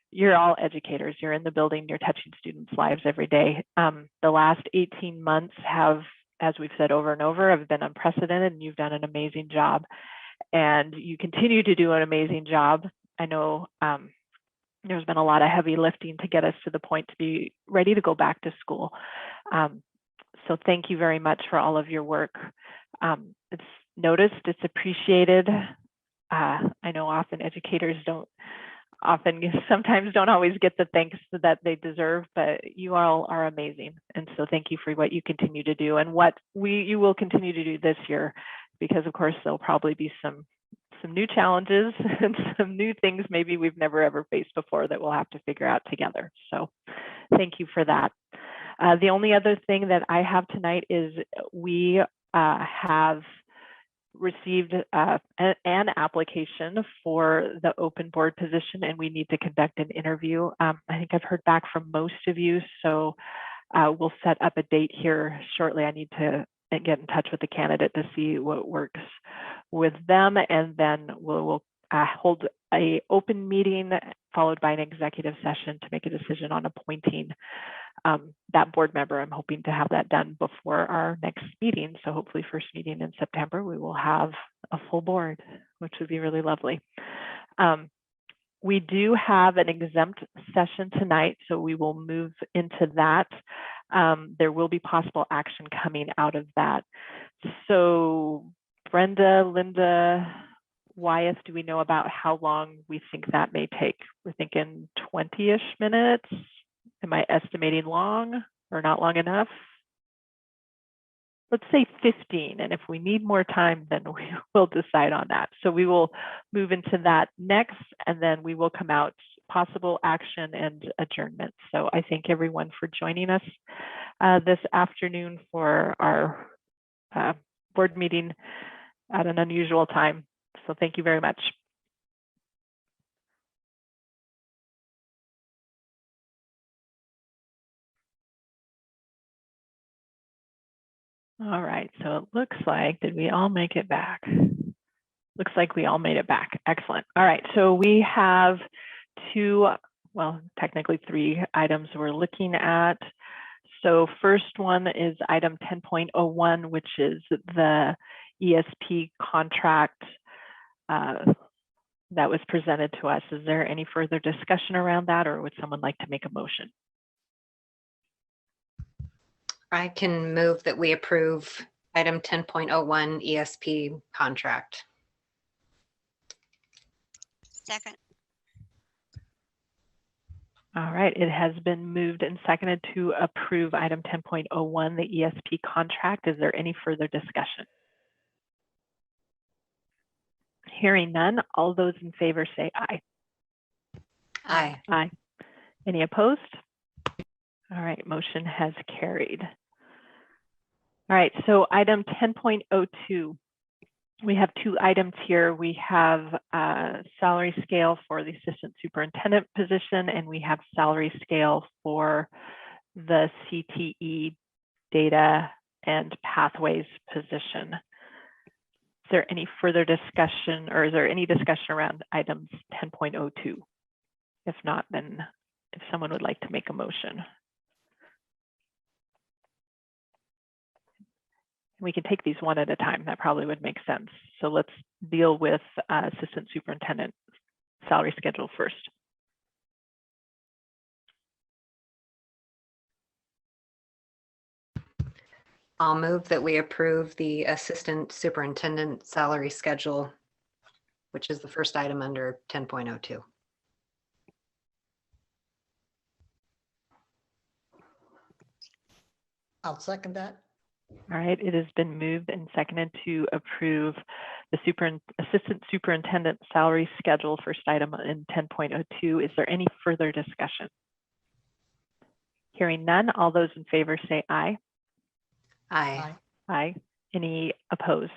You're all educators. You're in the building. You're touching students' lives every day. The last 18 months have, as we've said over and over, have been unprecedented, and you've done an amazing job. And you continue to do an amazing job. I know there's been a lot of heavy lifting to get us to the point to be ready to go back to school. So thank you very much for all of your work. It's noticed, it's appreciated. I know often educators sometimes don't always get the thanks that they deserve, but you all are amazing. And so thank you for what you continue to do and what you will continue to do this year, because of course there'll probably be some new challenges and some new things maybe we've never ever faced before that we'll have to figure out together. So thank you for that. The only other thing that I have tonight is we have received an application for the open board position, and we need to conduct an interview. I think I've heard back from most of you, so we'll set up a date here shortly. I need to get in touch with the candidate to see what works with them, and then we'll hold an open meeting followed by an executive session to make a decision on appointing that board member. I'm hoping to have that done before our next meeting. So hopefully first meeting in September, we will have a full board, which would be really lovely. We do have an exempt session tonight, so we will move into that. There will be possible action coming out of that. So Brenda, Linda, Wyeth, do we know about how long we think that may take? We're thinking 20-ish minutes. Am I estimating long or not long enough? Let's say 15, and if we need more time, then we will decide on that. So we will move into that next, and then we will come out possible action and adjournment. So I thank everyone for joining us this afternoon for our board meeting at an unusual time. So thank you very much. All right, so it looks like, did we all make it back? Looks like we all made it back. Excellent. All right, so we have two, well, technically three items we're looking at. So first one is item 10.01, which is the ESP contract that was presented to us. Is there any further discussion around that, or would someone like to make a motion? I can move that we approve item 10.01 ESP contract. Second. All right, it has been moved and seconded to approve item 10.01, the ESP contract. Is there any further discussion? Hearing none, all those in favor say aye. Aye. Aye. Any opposed? All right, motion has carried. All right, so item 10.02. We have two items here. We have a salary scale for the assistant superintendent position, and we have salary scale for the CTE data and pathways position. there any further discussion, or is there any discussion around items 10.02? If not, then if someone would like to make a motion. We can take these one at a time. That probably would make sense. So let's deal with Assistant Superintendent salary schedule first. I'll move that we approve the Assistant Superintendent salary schedule, which is the first item under 10.02. I'll second that. All right, it has been moved and seconded to approve the Assistant Superintendent salary schedule, first item in 10.02. Is there any further discussion? Hearing none, all those in favor say aye. Aye. Aye. Any opposed?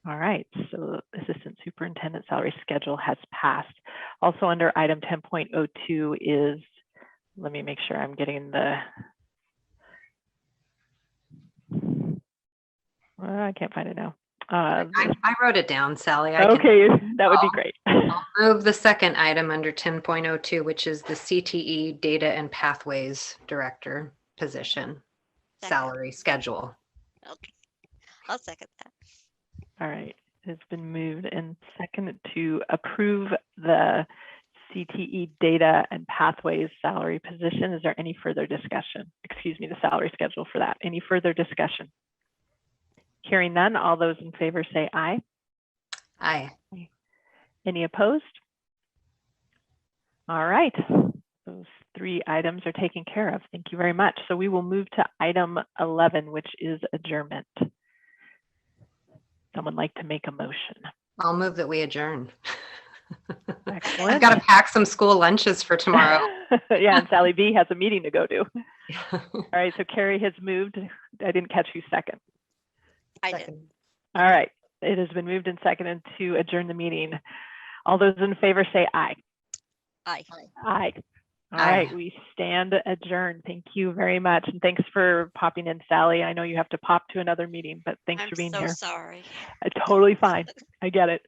All right, so Assistant Superintendent salary schedule has passed. Also under item 10.02 is, let me make sure I'm getting the, I can't find it now. I wrote it down, Sally. I can- Okay, that would be great. I'll move the second item under 10.02, which is the CTE Data and Pathways Director position, Second. salary schedule. Okay, I'll second that. All right, it's been moved and seconded to approve the CTE Data and Pathways salary position. Is there any further discussion? Excuse me, the salary schedule for that. Any further discussion? Hearing none, all those in favor say aye. Aye. Any opposed? All right, those three items are taken care of. Thank you very much. So we will move to item 11, which is adjournment. Someone like to make a motion? I'll move that we adjourn. Excellent. I've got to pack some school lunches for tomorrow. Yeah, and Sally B has a meeting to go to. All right, so Carrie has moved. I didn't catch you second. I did. Second. All right, it has been moved and seconded to adjourn the meeting. All those in favor say aye. Aye. Aye. All Aye. right, we stand adjourned. Thank you very much. And thanks for popping in, Sally. I know you have to pop to another meeting, but thanks I'm for being so here. sorry. Totally fine. I get it.